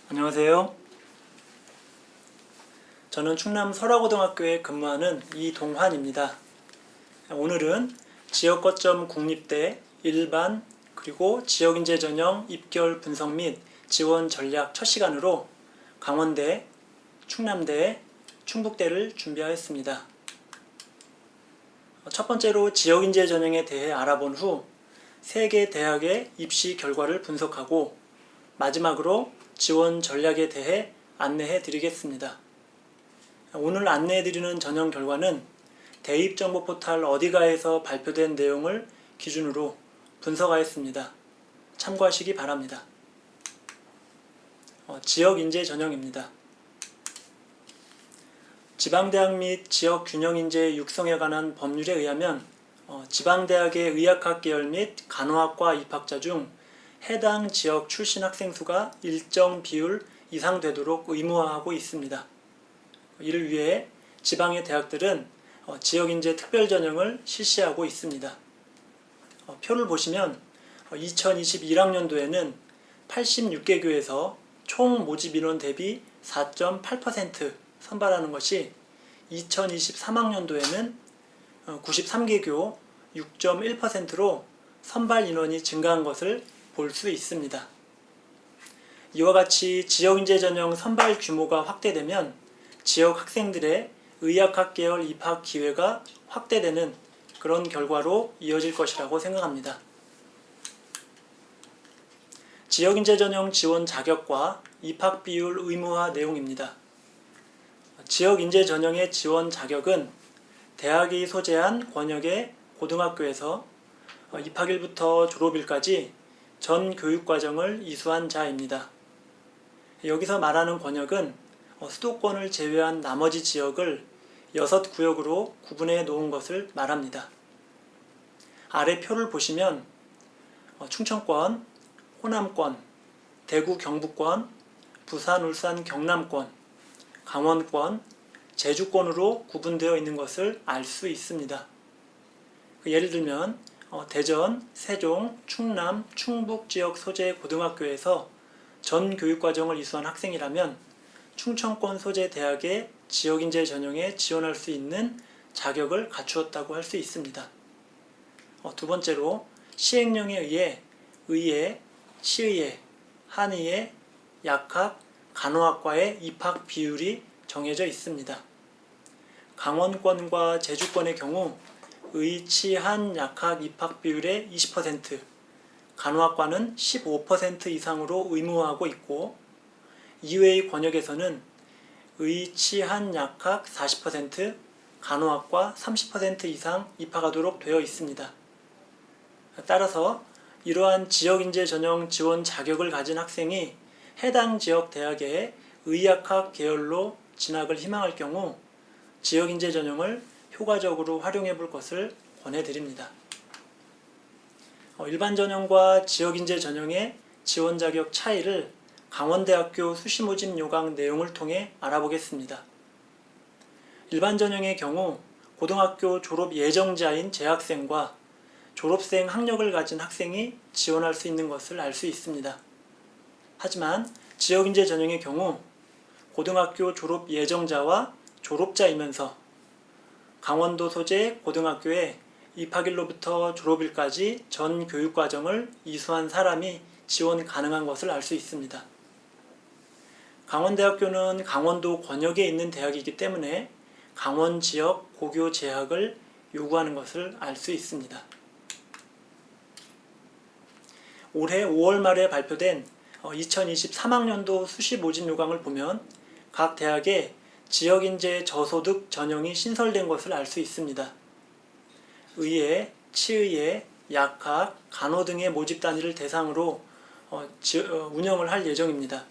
안녕하세요. 저는 충남 설화고등학교에 근무하는 이동환입니다. 오늘은 지역 거점 국립대 일반 그리고 지역인재 전형 입결 분석 및 지원 전략 첫 시간으로 강원대, 충남대, 충북대를 준비하였습니다. 첫 번째로 지역인재 전형에 대해 알아본 후 3개 대학의 입시 결과를 분석하고 마지막으로 지원 전략에 대해 안내해 드리겠습니다. 오늘 안내해 드리는 전형 결과는 대입정보 포탈 어디가에서 발표된 내용을 기준으로 분석하였습니다. 참고하시기 바랍니다. 지역인재 전형입니다. 지방대학 및 지역균형인재 육성에 관한 법률에 의하면 지방대학의 의학학 계열 및 간호학과 입학자 중 해당 지역 출신 학생 수가 일정 비율 이상 되도록 의무화하고 있습니다. 이를 위해 지방의 대학들은 지역인재 특별전형을 실시하고 있습니다. 표를 보시면 2021학년도에는 86개 교에서 총 모집 인원 대비 4.8% 선발하는 것이 2023학년도에는 93개 교 6.1%로 선발 인원이 증가한 것을 볼 수 있습니다. 이와 같이 지역인재 전형 선발 규모가 확대되면 지역 학생들의 의학학 계열 입학 기회가 확대되는 그런 결과로 이어질 것이라고 생각합니다. 지역인재 전형 지원 자격과 입학 비율 의무화 내용입니다. 지역인재 전형의 지원 자격은 대학이 소재한 권역의 고등학교에서 입학일부터 졸업일까지 전 교육과정을 이수한 자입니다. 여기서 말하는 권역은 수도권을 제외한 나머지 지역을 6구역으로 구분해 놓은 것을 말합니다. 아래 표를 보시면 충청권, 호남권, 대구 경북권, 부산 울산 경남권, 강원권, 제주권으로 구분되어 있는 것을 알 수 있습니다. 예를 들면 대전, 세종, 충남, 충북 지역 소재 고등학교에서 전 교육과정을 이수한 학생이라면 충청권 소재 대학의 지역인재 전형에 지원할 수 있는 자격을 갖추었다고 할 수 있습니다. 두 번째로 시행령에 의해 의예, 시의예, 한의예, 약학, 간호학과의 입학 비율이 정해져 있습니다. 강원권과 제주권의 경우 의, 치, 한, 약학 입학 비율의 20%, 간호학과는 15% 이상으로 의무화하고 있고 이외의 권역에서는 의, 치, 한, 약학 40%, 간호학과 30% 이상 입학하도록 되어 있습니다. 따라서 이러한 지역인재 전형 지원 자격을 가진 학생이 해당 지역 대학의 의학학 계열로 진학을 희망할 경우 지역인재 전형을 효과적으로 활용해 볼 것을 권해드립니다. 일반 전형과 지역인재 전형의 지원 자격 차이를 강원대학교 수시모집 요강 내용을 통해 알아보겠습니다. 일반 전형의 경우 고등학교 졸업 예정자인 재학생과 졸업생 학력을 가진 학생이 지원할 수 있는 것을 알 수 있습니다. 하지만 지역인재 전형의 경우 고등학교 졸업 예정자와 졸업자이면서 강원도 소재 고등학교에 입학일로부터 졸업일까지 전 교육과정을 이수한 사람이 지원 가능한 것을 알 수 있습니다. 강원대학교는 강원도 권역에 있는 대학이기 때문에 강원 지역 고교 재학을 요구하는 것을 알 수 있습니다. 올해 5월 말에 발표된 2023학년도 수시 모집 요강을 보면 각 대학에 지역인재 저소득 전형이 신설된 것을 알 수 있습니다. 의예, 치의예, 약학, 간호 등의 모집 단위를 대상으로 운영을 할 예정입니다.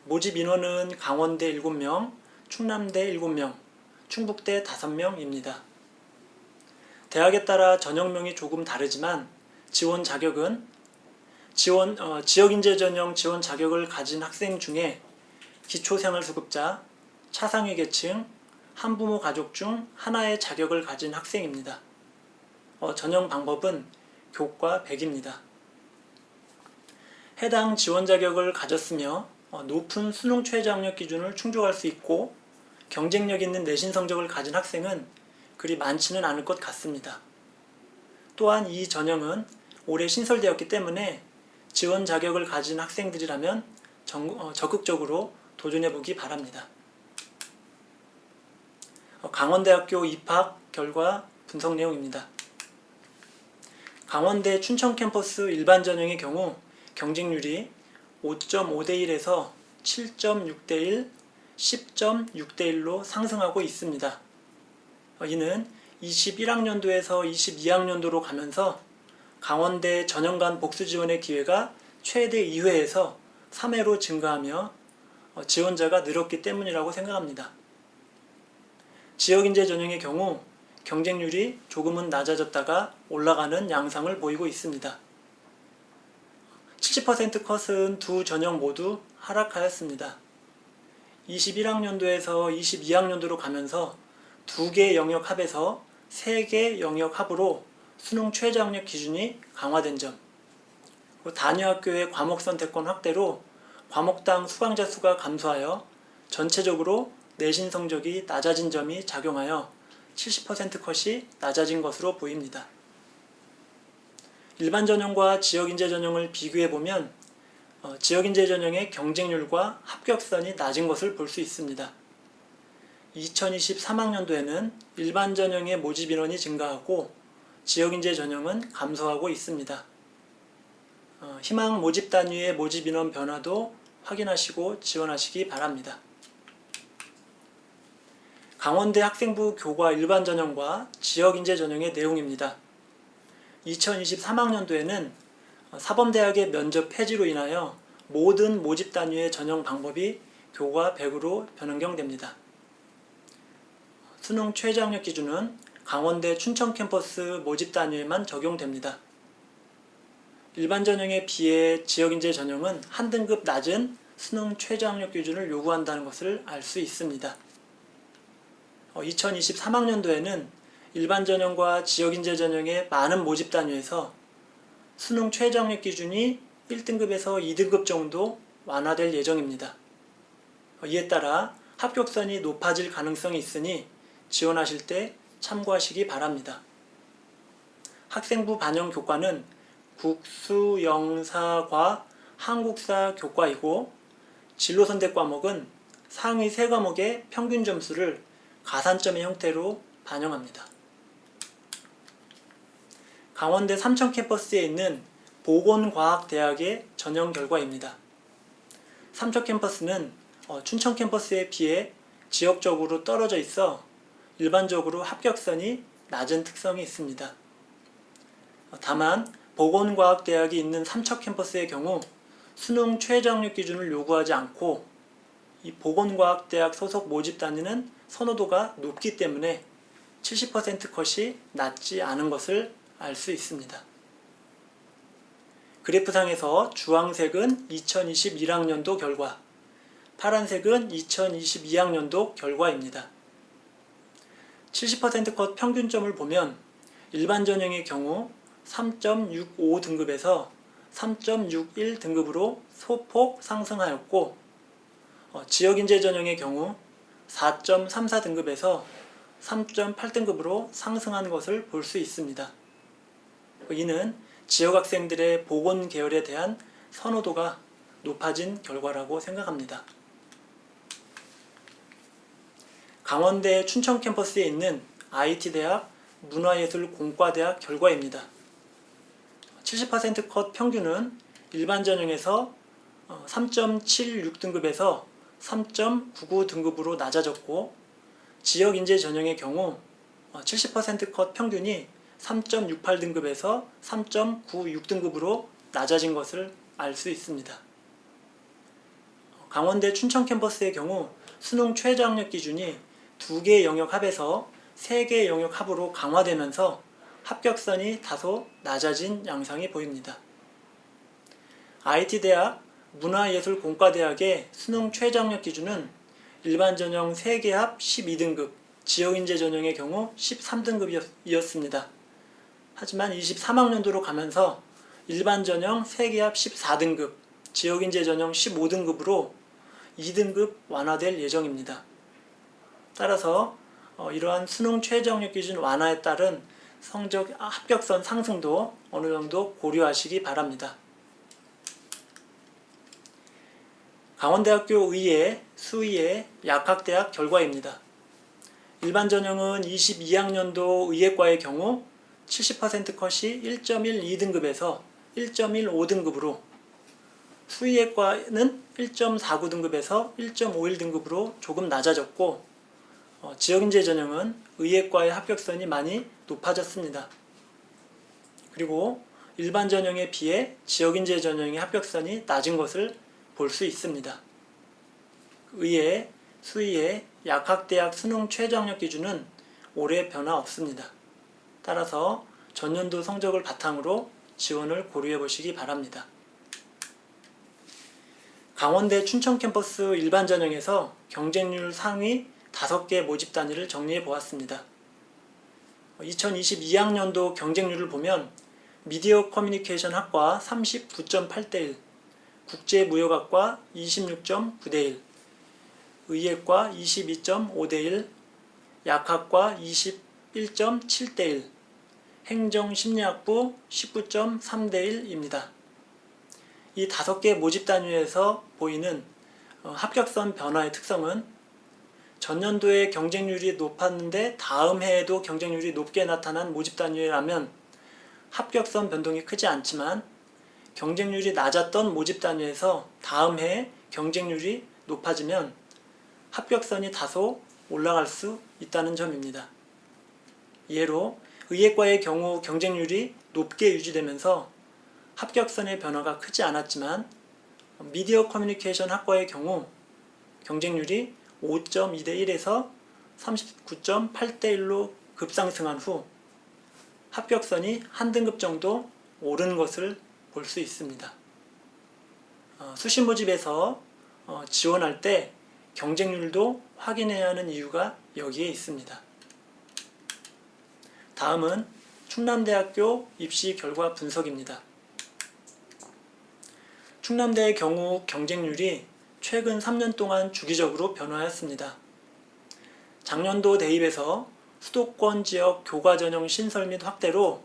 모집 인원은 강원대 7명, 충남대 7명, 충북대 5명입니다. 대학에 따라 전형명이 조금 다르지만 지원 자격은 지역인재 전형 지원 자격을 가진 학생 중에 기초생활수급자, 차상위 계층, 한부모 가족 중 하나의 자격을 가진 학생입니다. 전형 방법은 교과 100입니다. 해당 지원 자격을 가졌으며 높은 수능 최저 학력 기준을 충족할 수 있고 경쟁력 있는 내신 성적을 가진 학생은 그리 많지는 않을 것 같습니다. 또한 이 전형은 올해 신설되었기 때문에 지원 자격을 가진 학생들이라면 적극적으로 도전해보기 바랍니다. 강원대학교 입학 결과 분석 내용입니다. 강원대 춘천 캠퍼스 일반 전형의 경우 경쟁률이 5.5대1에서 7.6대1, 10.6대1로 상승하고 있습니다. 이는 21학년도에서 22학년도로 가면서 강원대 전형간 복수 지원의 기회가 최대 2회에서 3회로 증가하며 지원자가 늘었기 때문이라고 생각합니다. 지역인재 전형의 경우 경쟁률이 조금은 낮아졌다가 올라가는 양상을 보이고 있습니다. 70% 컷은 두 전형 모두 하락하였습니다. 21학년도에서 22학년도로 가면서 2개 영역 합에서 3개 영역 합으로 수능 최저 학력 기준이 강화된 점, 단위학교의 과목 선택권 확대로 과목당 수강자 수가 감소하여 전체적으로 내신 성적이 낮아진 점이 작용하여 70% 컷이 낮아진 것으로 보입니다. 일반 전형과 지역인재 전형을 비교해보면 지역인재 전형의 경쟁률과 합격선이 낮은 것을 볼 수 있습니다. 2023학년도에는 일반 전형의 모집 인원이 증가하고 지역인재 전형은 감소하고 있습니다. 희망 모집 단위의 모집 인원 변화도 확인하시고 지원하시기 바랍니다. 강원대 학생부 교과 일반 전형과 지역인재 전형의 내용입니다. 2023학년도에는 사범대학의 면접 폐지로 인하여 모든 모집 단위의 전형 방법이 교과 100으로 변경됩니다. 수능 최저 학력 기준은 강원대 춘천 캠퍼스 모집 단위에만 적용됩니다. 일반 전형에 비해 지역인재 전형은 한 등급 낮은 수능 최저 학력 기준을 요구한다는 것을 알 수 있습니다. 2023학년도에는 일반 전형과 지역인재 전형의 많은 모집 단위에서 수능 최저 학력 기준이 1등급에서 2등급 정도 완화될 예정입니다. 이에 따라 합격선이 높아질 가능성이 있으니 지원하실 때 참고하시기 바랍니다. 학생부 반영 교과는 국수, 영사과, 한국사 교과이고 진로 선택 과목은 상위 3과목의 평균 점수를 가산점의 형태로 반영합니다. 강원대 삼천 캠퍼스에 있는 보건과학대학의 전형 결과입니다. 삼천 캠퍼스는 춘천 캠퍼스에 비해 지역적으로 떨어져 있어 일반적으로 합격선이 낮은 특성이 있습니다. 다만 보건과학대학이 있는 삼천 캠퍼스의 경우 수능 최저 학력 기준을 요구하지 않고 이 보건과학대학 소속 모집 단위는 선호도가 높기 때문에 70% 컷이 낮지 않은 것을 알 수 있습니다. 그래프상에서 주황색은 2021학년도 결과, 파란색은 2022학년도 결과입니다. 70% 컷 평균점을 보면 일반 전형의 경우 3.65등급에서 3.61등급으로 소폭 상승하였고 지역인재 전형의 경우 4.34등급에서 3.8등급으로 상승한 것을 볼 수 있습니다. 이는 지역 학생들의 보건 계열에 대한 선호도가 높아진 결과라고 생각합니다. 강원대 춘천 캠퍼스에 있는 IT대학 문화예술공과대학 결과입니다. 70% 컷 평균은 일반 전형에서 3.76등급에서 3.99등급으로 낮아졌고 지역인재 전형의 경우 70% 컷 평균이 3.68등급에서 3.96등급으로 낮아진 것을 알 수 있습니다. 강원대 춘천 캠퍼스의 경우 수능 최저 학력 기준이 2개 영역 합에서 3개 영역 합으로 강화되면서 합격선이 다소 낮아진 양상이 보입니다. IT대학 문화예술공과대학의 수능 최저 학력 기준은 일반 전형 3개 합 12등급, 지역인재 전형의 경우 13등급이었습니다. 하지만 23학년도로 가면서 일반 전형 3개 합 14등급, 지역인재 전형 15등급으로 2등급 완화될 예정입니다. 따라서 이러한 수능 최저학력 기준 완화에 따른 성적 합격선 상승도 어느 정도 고려하시기 바랍니다. 강원대학교 의예, 수의예, 약학대학 결과입니다. 일반 전형은 22학년도 의예과의 경우 70% 컷이 1.12등급에서 1.15등급으로, 수의예과는 1.49등급에서 1.51등급으로 조금 낮아졌고, 지역인재 전형은 의예과의 합격선이 많이 높아졌습니다. 그리고 일반 전형에 비해 지역인재 전형의 합격선이 낮은 것을 볼 수 있습니다. 의예, 수의예, 약학대학 수능 최저학력 기준은 올해 변화 없습니다. 따라서 전년도 성적을 바탕으로 지원을 고려해 보시기 바랍니다. 강원대 춘천 캠퍼스 일반 전형에서 경쟁률 상위 5개 모집 단위를 정리해 보았습니다. 2022학년도 경쟁률을 보면 미디어 커뮤니케이션 학과 39.8대 1, 국제무역학과 26.9대 1, 의예과 22.5대 1, 약학과 21.7대 1, 행정심리학부 19.3대 1입니다. 이 5개 모집 단위에서 보이는 합격선 변화의 특성은 전년도에 경쟁률이 높았는데 다음 해에도 경쟁률이 높게 나타난 모집 단위라면 합격선 변동이 크지 않지만, 경쟁률이 낮았던 모집 단위에서 다음 해에 경쟁률이 높아지면 합격선이 다소 올라갈 수 있다는 점입니다. 예로 의예과의 경우 경쟁률이 높게 유지되면서 합격선의 변화가 크지 않았지만, 미디어 커뮤니케이션 학과의 경우 경쟁률이 5.2대 1에서 39.8대 1로 급상승한 후 합격선이 한 등급 정도 오른 것을 볼 수 있습니다. 수시 모집에서 지원할 때 경쟁률도 확인해야 하는 이유가 여기에 있습니다. 다음은 충남대학교 입시 결과 분석입니다. 충남대의 경우 경쟁률이 최근 3년 동안 주기적으로 변화하였습니다. 작년도 대입에서 수도권 지역 교과 전형 신설 및 확대로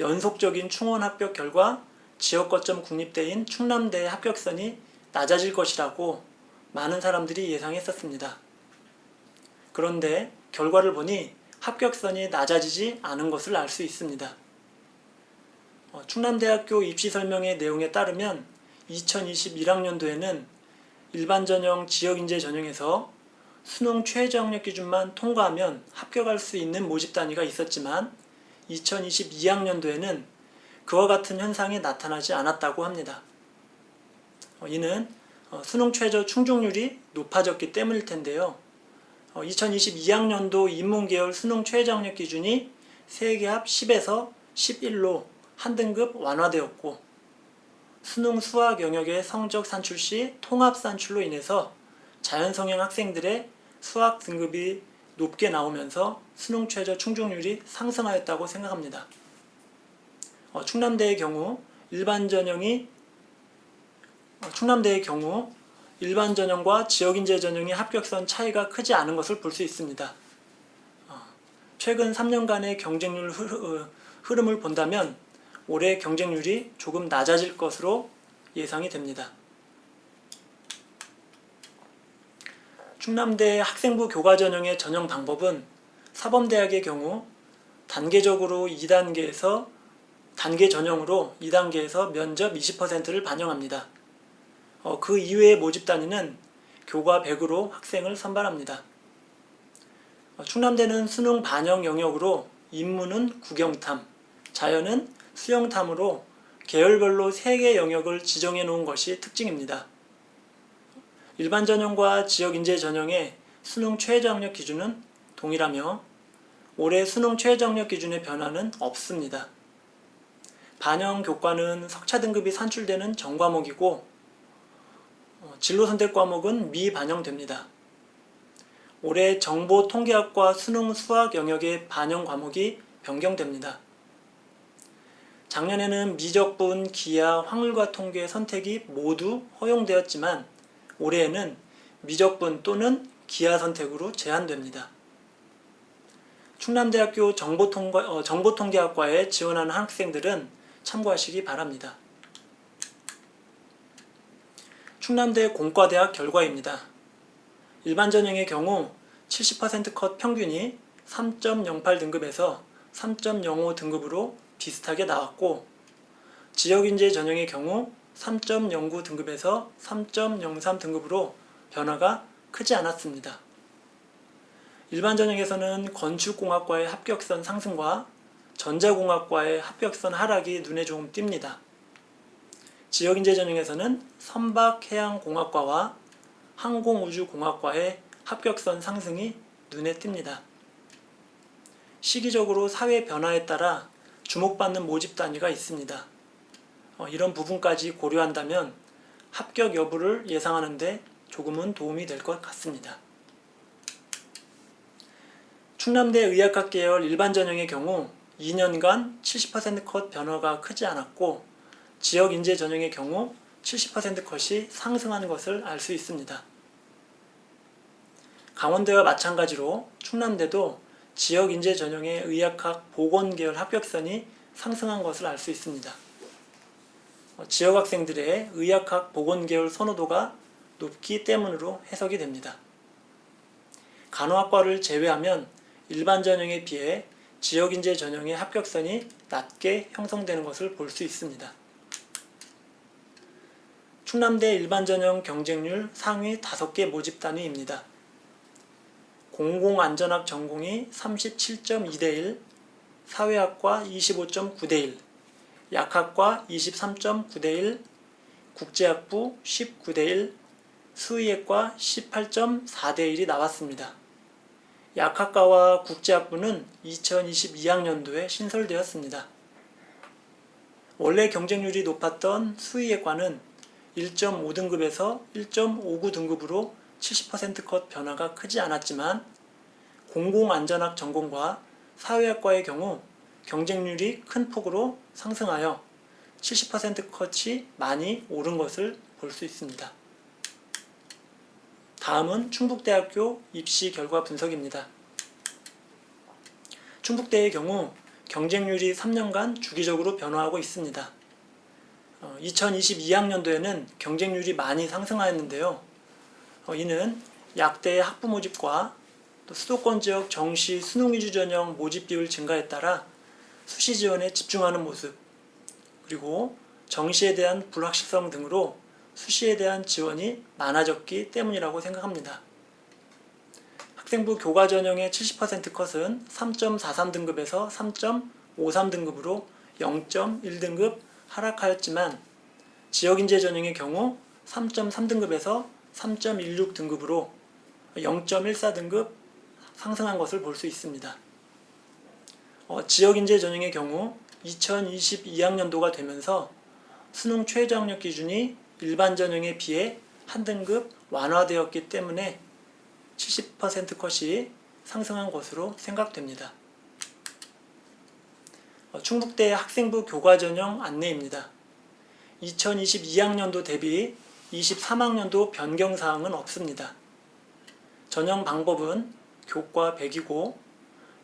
연속적인 충원 합격 결과 지역 거점 국립대인 충남대의 합격선이 낮아질 것이라고 많은 사람들이 예상했었습니다. 그런데 결과를 보니 합격선이 낮아지지 않은 것을 알 수 있습니다. 충남대학교 입시 설명의 내용에 따르면 2021학년도에는 일반 전형, 지역인재 전형에서 수능 최저학력 기준만 통과하면 합격할 수 있는 모집 단위가 있었지만 2022학년도에는 그와 같은 현상이 나타나지 않았다고 합니다. 이는 수능 최저 충족률이 높아졌기 때문일 텐데요. 2022학년도 인문계열 수능 최저학력 기준이 세계합 10에서 11로 한 등급 완화되었고, 수능 수학 영역의 성적 산출 시 통합 산출로 인해서 자연성형 학생들의 수학 등급이 높게 나오면서 수능 최저 충족률이 상승하였다고 생각합니다. 충남대의 경우 일반 전형과 지역인재 전형의 합격선 차이가 크지 않은 것을 볼 수 있습니다. 최근 3년간의 경쟁률 흐름을 본다면 올해 경쟁률이 조금 낮아질 것으로 예상이 됩니다. 충남대 학생부 교과 전형의 전형 방법은 사범대학의 경우 단계 전형으로 2단계에서 면접 20%를 반영합니다. 그 이외의 모집 단위는 교과 100으로 학생을 선발합니다. 충남대는 수능 반영 영역으로 인문은 국영탐, 자연은 수영탐으로 계열별로 3개 영역을 지정해 놓은 것이 특징입니다. 일반 전형과 지역인재 전형의 수능 최저학력 기준은 동일하며 올해 수능 최저학력 기준의 변화는 없습니다. 반영 교과는 석차 등급이 산출되는 전과목이고 진로 선택 과목은 미반영됩니다. 올해 정보통계학과 수능 수학 영역의 반영 과목이 변경됩니다. 작년에는 미적분, 기하, 확률과 통계 선택이 모두 허용되었지만 올해에는 미적분 또는 기하 선택으로 제한됩니다. 충남대학교 정보통계학과에 지원하는 학생들은 참고하시기 바랍니다. 충남대 공과대학 결과입니다. 일반 전형의 경우 70% 컷 평균이 3.08 등급에서 3.05 등급으로 비슷하게 나왔고, 지역인재 전형의 경우 3.09 등급에서 3.03 등급으로 변화가 크지 않았습니다. 일반 전형에서는 건축공학과의 합격선 상승과 전자공학과의 합격선 하락이 눈에 조금 띕니다. 지역인재 전형에서는 선박해양공학과와 항공우주공학과의 합격선 상승이 눈에 띕니다. 시기적으로 사회 변화에 따라 주목받는 모집 단위가 있습니다. 이런 부분까지 고려한다면 합격 여부를 예상하는 데 조금은 도움이 될 것 같습니다. 충남대 의학학 계열 일반 전형의 경우 2년간 70% 컷 변화가 크지 않았고, 지역 인재 전형의 경우 70% 컷이 상승하는 것을 알 수 있습니다. 강원대와 마찬가지로 충남대도 지역 인재 전형의 의학학 보건 계열 합격선이 상승한 것을 알 수 있습니다. 지역 학생들의 의학학 보건 계열 선호도가 높기 때문으로 해석이 됩니다. 간호학과를 제외하면 일반 전형에 비해 지역 인재 전형의 합격선이 낮게 형성되는 것을 볼 수 있습니다. 충남대 일반 전형 경쟁률 상위 5개 모집 단위입니다. 공공안전학 전공이 37.2대1, 사회학과 25.9대1, 약학과 23.9대1, 국제학부 19대1, 수의학과 18.4대1이 나왔습니다. 약학과와 국제학부는 2022학년도에 신설되었습니다. 원래 경쟁률이 높았던 수의학과는 1.5등급에서 1.59 등급으로 70% 컷 변화가 크지 않았지만, 공공안전학 전공과 사회학과의 경우 경쟁률이 큰 폭으로 상승하여 70% 컷이 많이 오른 것을 볼 수 있습니다. 다음은 충북대학교 입시 결과 분석입니다. 충북대의 경우 경쟁률이 3년간 주기적으로 변화하고 있습니다. 2022학년도에는 경쟁률이 많이 상승하였는데요. 이는 약대의 학부 모집과 또 수도권 지역 정시 수능 위주 전형 모집 비율 증가에 따라 수시 지원에 집중하는 모습, 그리고 정시에 대한 불확실성 등으로 수시에 대한 지원이 많아졌기 때문이라고 생각합니다. 학생부 교과 전형의 70% 컷은 3.43 등급에서 3.53 등급으로 0.1등급 하락하였지만, 지역인재 전형의 경우 3.3 등급에서 3.16 등급으로 0.14 등급 상승한 것을 볼 수 있습니다. 지역인재 전형의 경우 2022학년도가 되면서 수능 최저학력 기준이 일반 전형에 비해 한 등급 완화되었기 때문에 70% 컷이 상승한 것으로 생각됩니다. 충북대 학생부 교과 전형 안내입니다. 2022학년도 대비 23학년도 변경사항은 없습니다. 전형 방법은 교과 100이고,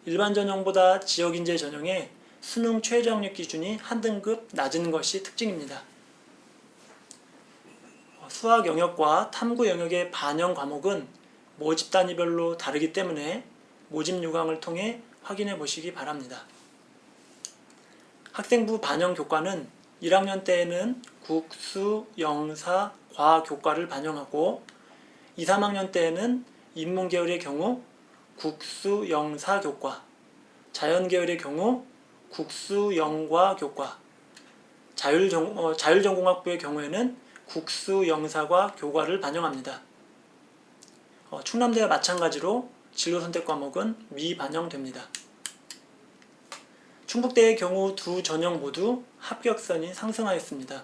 일반 전형보다 지역인재 전형의 수능 최저학력 기준이 한 등급 낮은 것이 특징입니다. 수학 영역과 탐구 영역의 반영 과목은 모집 단위별로 다르기 때문에 모집 요강을 통해 확인해 보시기 바랍니다. 학생부 반영 교과는 1학년 때에는 국, 수, 영, 사, 과 교과를 반영하고, 2, 3학년 때에는 인문 계열의 경우 국수, 영, 사 교과, 자연 계열의 경우 국수, 영과 교과, 자율전공학부의 경우에는 국수, 영사과 교과를 반영합니다. 충남대와 마찬가지로 진로선택 과목은 미반영됩니다. 충북대의 경우 두 전형 모두 합격선이 상승하였습니다.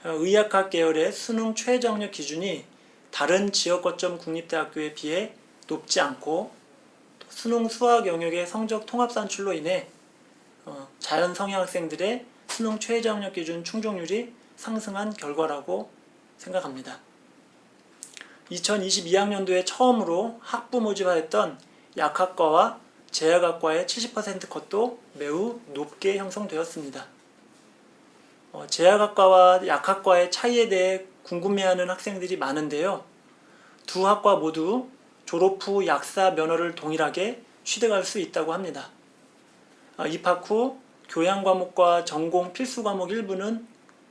의학학 계열의 수능 최저학력 기준이 다른 지역 거점 국립대학교에 비해 높지 않고, 수능 수학 영역의 성적 통합 산출로 인해 자연 성향 학생들의 수능 최저학력 기준 충족률이 상승한 결과라고 생각합니다. 2022학년도에 처음으로 학부 모집하였던 약학과와 제약학과의 70% 컷도 매우 높게 형성되었습니다. 제약학과와 약학과의 차이에 대해 궁금해하는 학생들이 많은데요. 두 학과 모두 졸업 후 약사 면허를 동일하게 취득할 수 있다고 합니다. 입학 후 교양 과목과 전공 필수 과목 일부는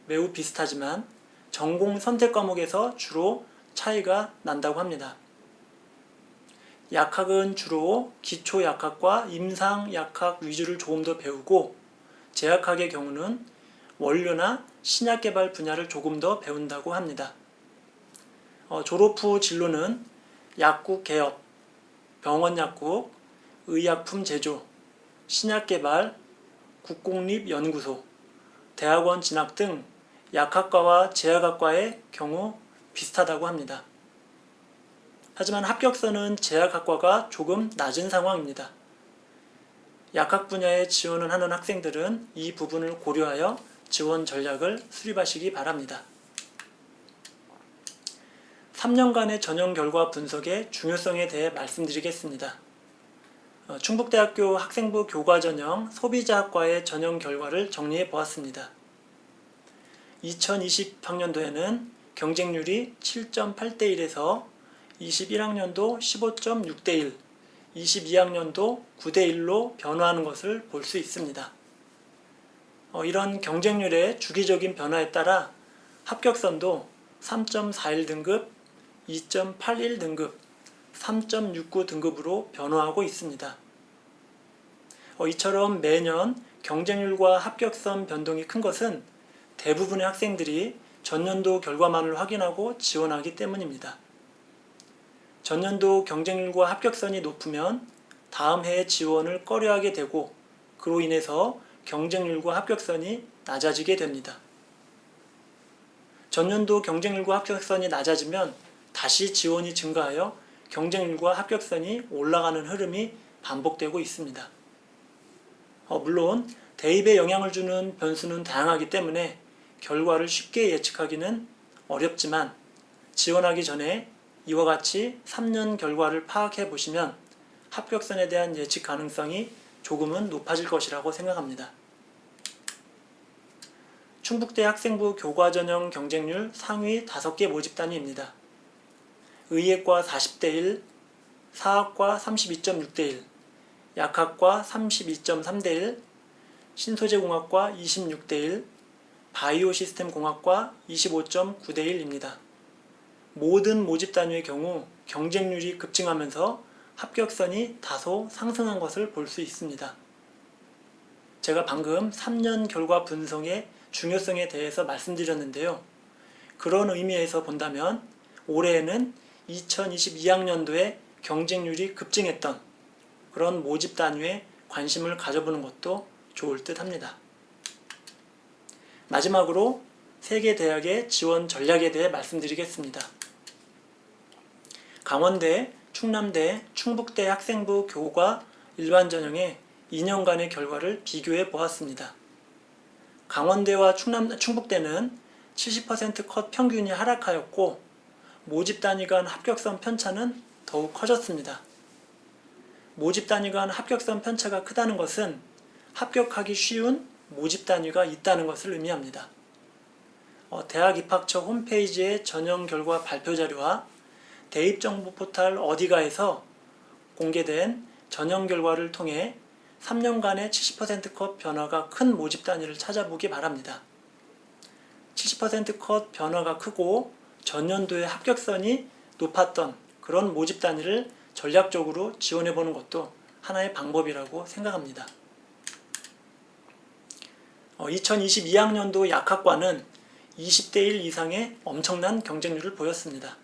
매우 비슷하지만 전공 선택 과목에서 주로 차이가 난다고 합니다. 약학은 주로 기초약학과 임상약학 위주를 조금 더 배우고 제약학의 경우는 원료나 신약 개발 분야를 조금 더 배운다고 합니다. 졸업 후 진로는 약국 개업, 병원 약국, 의약품 제조, 신약 개발, 국공립연구소, 대학원 진학 등 약학과와 제약학과의 경우 비슷하다고 합니다. 하지만 합격선은 제약학과가 조금 낮은 상황입니다. 약학 분야에 지원을 하는 학생들은 이 부분을 고려하여 지원 전략을 수립하시기 바랍니다. 3년간의 전형 결과 분석의 중요성에 대해 말씀드리겠습니다. 충북대학교 학생부 교과전형 소비자학과의 전형 결과를 정리해 보았습니다. 2020학년도에는 경쟁률이 7.8대 1에서 21학년도 15.6대 1, 22학년도 9대 1로 변화하는 것을 볼 수 있습니다. 이런 경쟁률의 주기적인 변화에 따라 합격선도 3.41등급, 2.81등급, 3.69등급으로 변화하고 있습니다. 이처럼 매년 경쟁률과 합격선 변동이 큰 것은 대부분의 학생들이 전년도 결과만을 확인하고 지원하기 때문입니다. 전년도 경쟁률과 합격선이 높으면 다음 해에 지원을 꺼려하게 되고 그로 인해서 경쟁률과 합격선이 낮아지게 됩니다. 전년도 경쟁률과 합격선이 낮아지면 다시 지원이 증가하여 경쟁률과 합격선이 올라가는 흐름이 반복되고 있습니다. 물론 대입에 영향을 주는 변수는 다양하기 때문에 결과를 쉽게 예측하기는 어렵지만 지원하기 전에 이와 같이 3년 결과를 파악해 보시면 합격선에 대한 예측 가능성이 조금은 높아질 것이라고 생각합니다. 충북대 학생부 교과전형 경쟁률 상위 5개 모집단위입니다. 의예과 40대 1, 사학과 32.6대 1, 약학과 32.3대 1, 신소재공학과 26대 1, 바이오시스템공학과 25.9대 1입니다. 모든 모집단위의 경우 경쟁률이 급증하면서 합격선이 다소 상승한 것을 볼 수 있습니다. 제가 방금 3년 결과 분석의 중요성에 대해서 말씀드렸는데요. 그런 의미에서 본다면 올해에는 2022학년도에 경쟁률이 급증했던 그런 모집 단위에 관심을 가져보는 것도 좋을 듯 합니다. 마지막으로 3개 대학의 지원 전략에 대해 말씀드리겠습니다. 강원대, 충남대, 충북대 학생부 교과 일반 전형의 2년간의 결과를 비교해 보았습니다. 강원대와 충북대는 70% 컷 평균이 하락하였고 모집 단위 간 합격선 편차는 더욱 커졌습니다. 모집 단위 간 합격선 편차가 크다는 것은 합격하기 쉬운 모집 단위가 있다는 것을 의미합니다. 대학 입학처 홈페이지의 전형 결과 발표 자료와 대입정보 포탈 어디가에서 공개된 전형 결과를 통해 3년간의 70% 컷 변화가 큰 모집 단위를 찾아보기 바랍니다. 70% 컷 변화가 크고 전년도의 합격선이 높았던 그런 모집 단위를 전략적으로 지원해보는 것도 하나의 방법이라고 생각합니다. 2022학년도 약학과는 20대 1 이상의 엄청난 경쟁률을 보였습니다.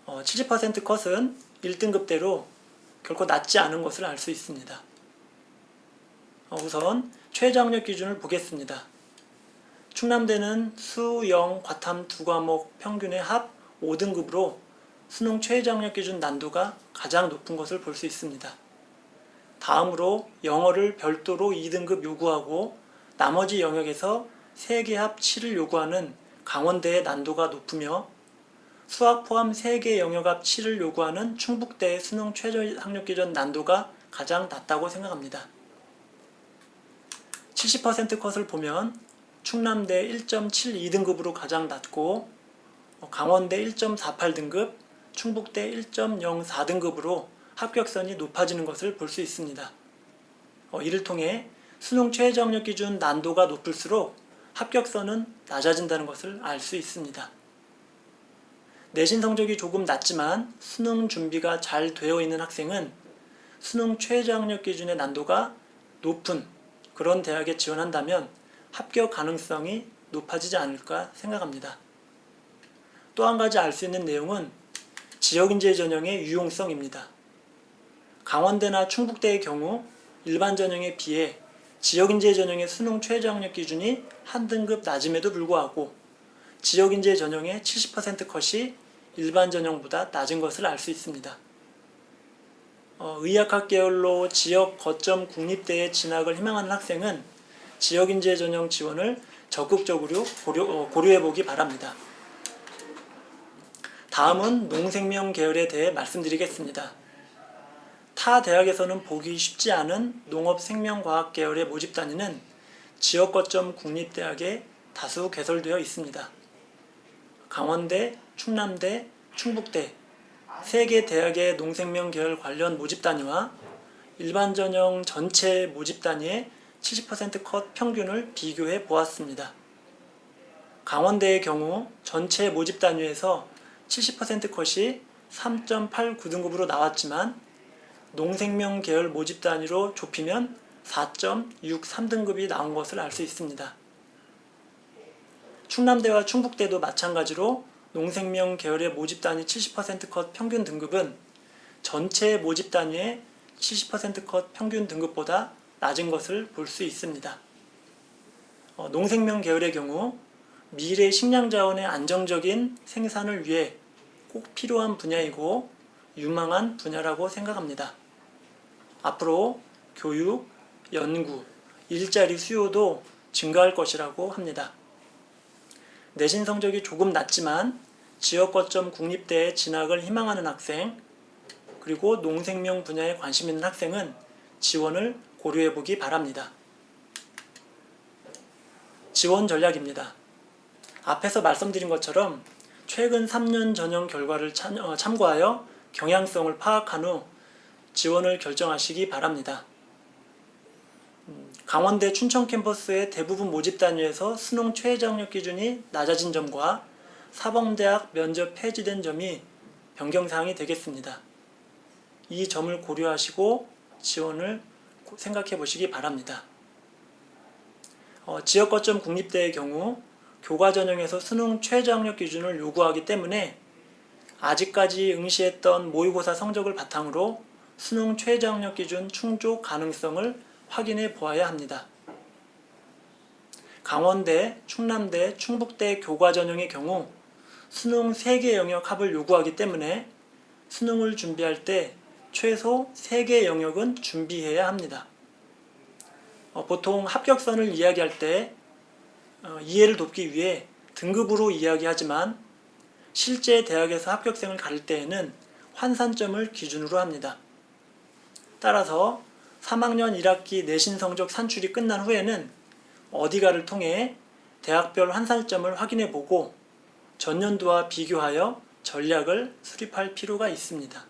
70% 컷은 1등급대로 결코 낮지 않은 것을 알 수 있습니다. 우선 최저학력 기준을 보겠습니다. 충남대는 수, 영, 과탐 두 과목 평균의 합 5등급으로 수능 최저학력 기준 난도가 가장 높은 것을 볼 수 있습니다. 다음으로 영어를 별도로 2등급 요구하고 나머지 영역에서 3개 합 7을 요구하는 강원대의 난도가 높으며 수학 포함 3개 영역 합 7을 요구하는 충북대의 수능 최저 학력 기준 난도가 가장 낮다고 생각합니다. 70% 컷을 보면 충남대 1.72등급으로 가장 낮고 강원대 1.48등급, 충북대 1.04등급으로 합격선이 높아지는 것을 볼 수 있습니다. 이를 통해 수능 최저 학력 기준 난도가 높을수록 합격선은 낮아진다는 것을 알 수 있습니다. 내신 성적이 조금 낮지만 수능 준비가 잘 되어 있는 학생은 수능 최저 학력 기준의 난도가 높은 그런 대학에 지원한다면 합격 가능성이 높아지지 않을까 생각합니다. 또 한 가지 알 수 있는 내용은 지역인재 전형의 유용성입니다. 강원대나 충북대의 경우 일반 전형에 비해 지역인재 전형의 수능 최저 학력 기준이 한 등급 낮음에도 불구하고 지역인재 전형의 70% 컷이 일반 전형보다 낮은 것을 알 수 있습니다. 의학학 계열로 지역 거점 국립대에 진학을 희망하는 학생은 지역인재 전형 지원을 적극적으로 고려해보기 바랍니다. 다음은 농생명 계열에 대해 말씀드리겠습니다. 타 대학에서는 보기 쉽지 않은 농업생명과학 계열의 모집 단위는 지역 거점 국립대학에 다수 개설되어 있습니다. 강원대, 충남대, 충북대 3개 대학의 농생명 계열 관련 모집 단위와 일반 전형 전체 모집 단위의 70% 컷 평균을 비교해 보았습니다. 강원대의 경우 전체 모집 단위에서 70% 컷이 3.89등급으로 나왔지만 농생명 계열 모집 단위로 좁히면 4.63등급이 나온 것을 알 수 있습니다. 충남대와 충북대도 마찬가지로 농생명 계열의 모집 단위 70% 컷 평균 등급은 전체 모집 단위의 70% 컷 평균 등급보다 낮은 것을 볼 수 있습니다. 농생명 계열의 경우 미래 식량 자원의 안정적인 생산을 위해 꼭 필요한 분야이고 유망한 분야라고 생각합니다. 앞으로 교육, 연구, 일자리 수요도 증가할 것이라고 합니다. 내신 성적이 조금 낮지만 지역 거점 국립대에 진학을 희망하는 학생, 그리고 농생명 분야에 관심 있는 학생은 지원을 고려해 보기 바랍니다. 지원 전략입니다. 앞에서 말씀드린 것처럼 최근 3년 전형 결과를 참고하여 경향성을 파악한 후 지원을 결정하시기 바랍니다. 강원대 춘천 캠퍼스의 대부분 모집 단위에서 수능 최저 학력 기준이 낮아진 점과 사범대학 면접 폐지된 점이 변경사항이 되겠습니다. 이 점을 고려하시고 지원을 생각해 보시기 바랍니다. 지역 거점 국립대의 경우 교과 전형에서 수능 최저 학력 기준을 요구하기 때문에 아직까지 응시했던 모의고사 성적을 바탕으로 수능 최저 학력 기준 충족 가능성을 확인해 보아야 합니다. 강원대, 충남대, 충북대 교과 전형의 경우 수능 3개 영역 합을 요구하기 때문에 수능을 준비할 때 최소 3개 영역은 준비해야 합니다. 보통 합격선을 이야기할 때 이해를 돕기 위해 등급으로 이야기하지만 실제 대학에서 합격생을 가릴 때에는 환산점을 기준으로 합니다. 따라서 3학년 1학기 내신 성적 산출이 끝난 후에는 어디가를 통해 대학별 환산점을 확인해 보고 전년도와 비교하여 전략을 수립할 필요가 있습니다.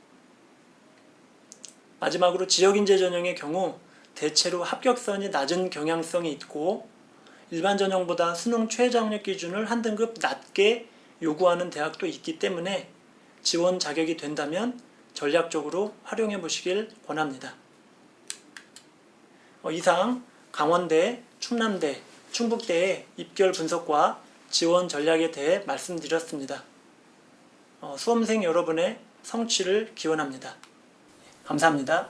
마지막으로 지역인재 전형의 경우 대체로 합격선이 낮은 경향성이 있고 일반 전형보다 수능 최저 학력 기준을 한 등급 낮게 요구하는 대학도 있기 때문에 지원 자격이 된다면 전략적으로 활용해 보시길 권합니다. 이상 강원대, 충남대, 충북대의 입결 분석과 지원 전략에 대해 말씀드렸습니다. 수험생 여러분의 성취를 기원합니다. 감사합니다.